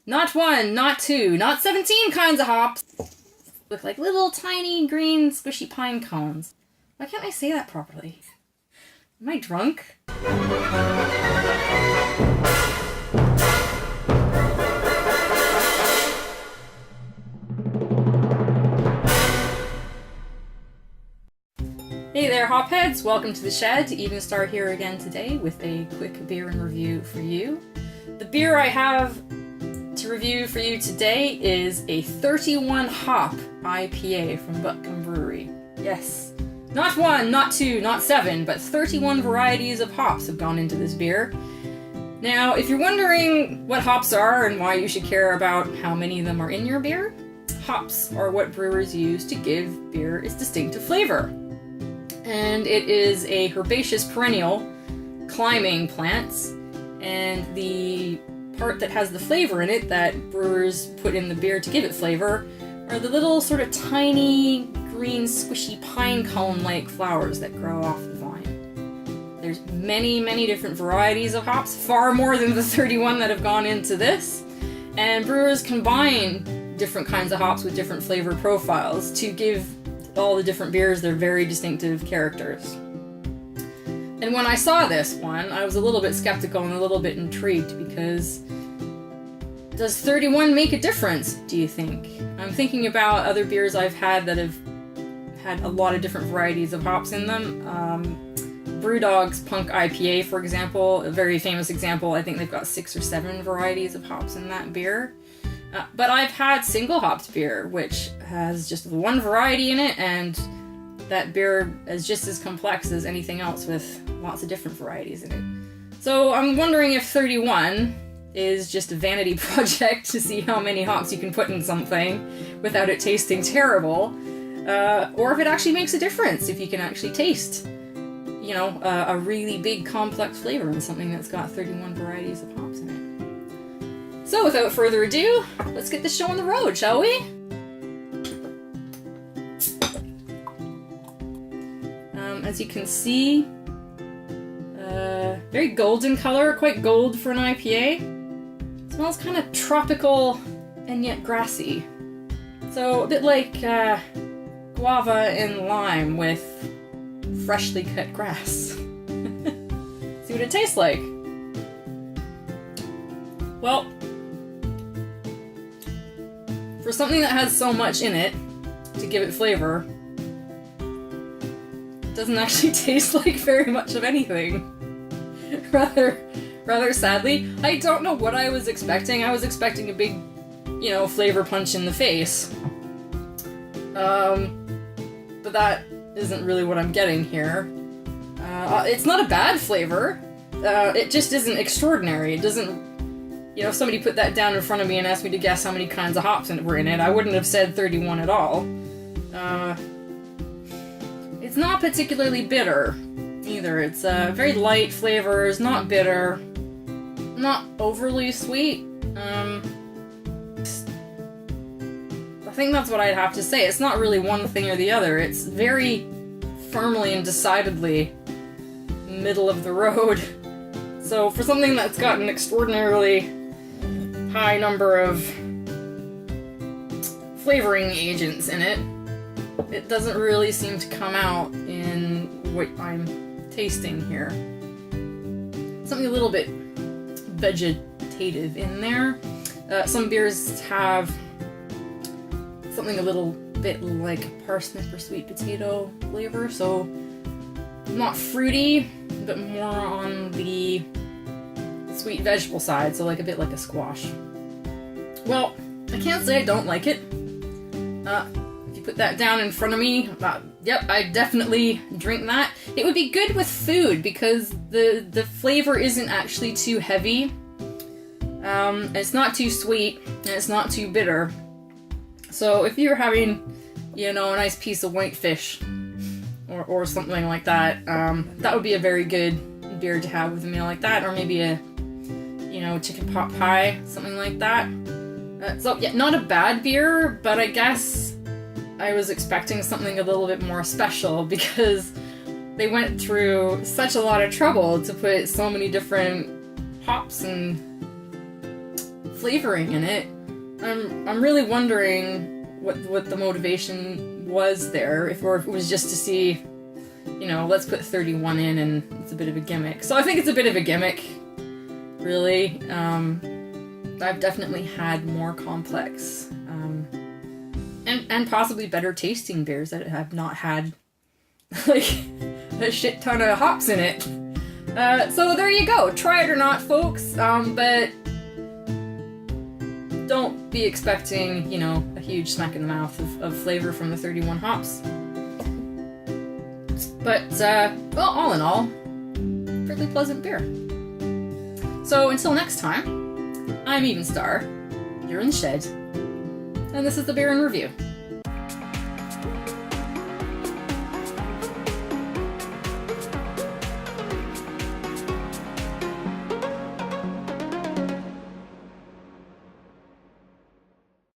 Not 1, not 2, not 17 kinds of hops. With like little tiny green squishy pine cones. Why can't I say that properly? Am I drunk? Hey there, hopheads! Welcome to the shed. Even Star here again today with a quick beer and review for you. The beer I have to review for you today is a 31 hop IPA from Butcombe Brewery. Yes, not 1, not 2, not 7, but 31 varieties of hops have gone into this beer. Now, if you're wondering what hops are and why you should care about how many of them are in your beer, hops are what brewers use to give beer its distinctive flavor. And it is a herbaceous perennial climbing plants, and the part that has the flavor in it that brewers put in the beer to give it flavor are the little sort of tiny green squishy pine cone like flowers that grow off the vine. There's many different varieties of hops, far more than the 31 that have gone into this, and brewers combine different kinds of hops with different flavor profiles to give all the different beers their very distinctive characters. And when I saw this one, I was a little bit skeptical and a little bit intrigued because does 31 make a difference, do you think? I'm thinking about other beers I've had that have had a lot of different varieties of hops in them. Brewdog's Punk IPA, for example, a very famous example. I think they've got 6 or 7 varieties of hops in that beer. But I've had single hopped beer, which has just one variety in it, and that beer is just as complex as anything else with lots of different varieties in it. So I'm wondering if 31 is just a vanity project to see how many hops you can put in something without it tasting terrible, or if it actually makes a difference, if you can actually taste, you know, a really big complex flavor in something that's got 31 varieties of hops in it. So without further ado, let's get this show on the road, shall we? As you can see, very golden color, quite gold for an IPA. Smells kind of tropical and yet grassy. So a bit like guava and lime with freshly cut grass. See what it tastes like. Well, for something that has so much in it to give it flavor, it doesn't actually taste like very much of anything. Rather sadly. I don't know what I was expecting. I was expecting a big, you know, flavor punch in the face. But that isn't really what I'm getting here. It's not a bad flavor. It just isn't extraordinary. It doesn't... You know, if somebody put that down in front of me and asked me to guess how many kinds of hops were in it, I wouldn't have said 31 at all. It's not particularly bitter, either. It's very light flavors, not bitter, not overly sweet. I think that's what I'd have to say. It's not really one thing or the other. It's very firmly and decidedly middle of the road. So for something that's got an extraordinarily high number of flavoring agents in it, it doesn't really seem to come out in what I'm tasting here. Something a little bit vegetative in there. Some beers have something a little bit like parsnip or sweet potato flavor, so not fruity, but more on the sweet vegetable side, so like a bit like a squash. Well, I can't say I don't like it. If you put that down in front of me, yep, I'd definitely drink that. It would be good with food because the flavor isn't actually too heavy. It's not too sweet, and it's not too bitter. So if you're having, you know, a nice piece of whitefish or something like that, that would be a very good beer to have with a meal like that, or maybe a, you know, chicken pot pie, something like that. So yeah, not a bad beer, but I guess I was expecting something a little bit more special because they went through such a lot of trouble to put so many different hops and flavoring in it. I'm really wondering what the motivation was there, or if it was just to see, let's put 31 in and it's a bit of a gimmick. So I think it's a bit of a gimmick, really. I've definitely had more complex and possibly better tasting beers that have not had like a shit ton of hops in it. So there you go. Try it or not, folks. But don't be expecting, a huge smack in the mouth of flavor from the 31 hops. But, well, all in all, fairly pleasant beer. So until next time, I'm Evenstar, you're in the shed, and this is the Beer in Review.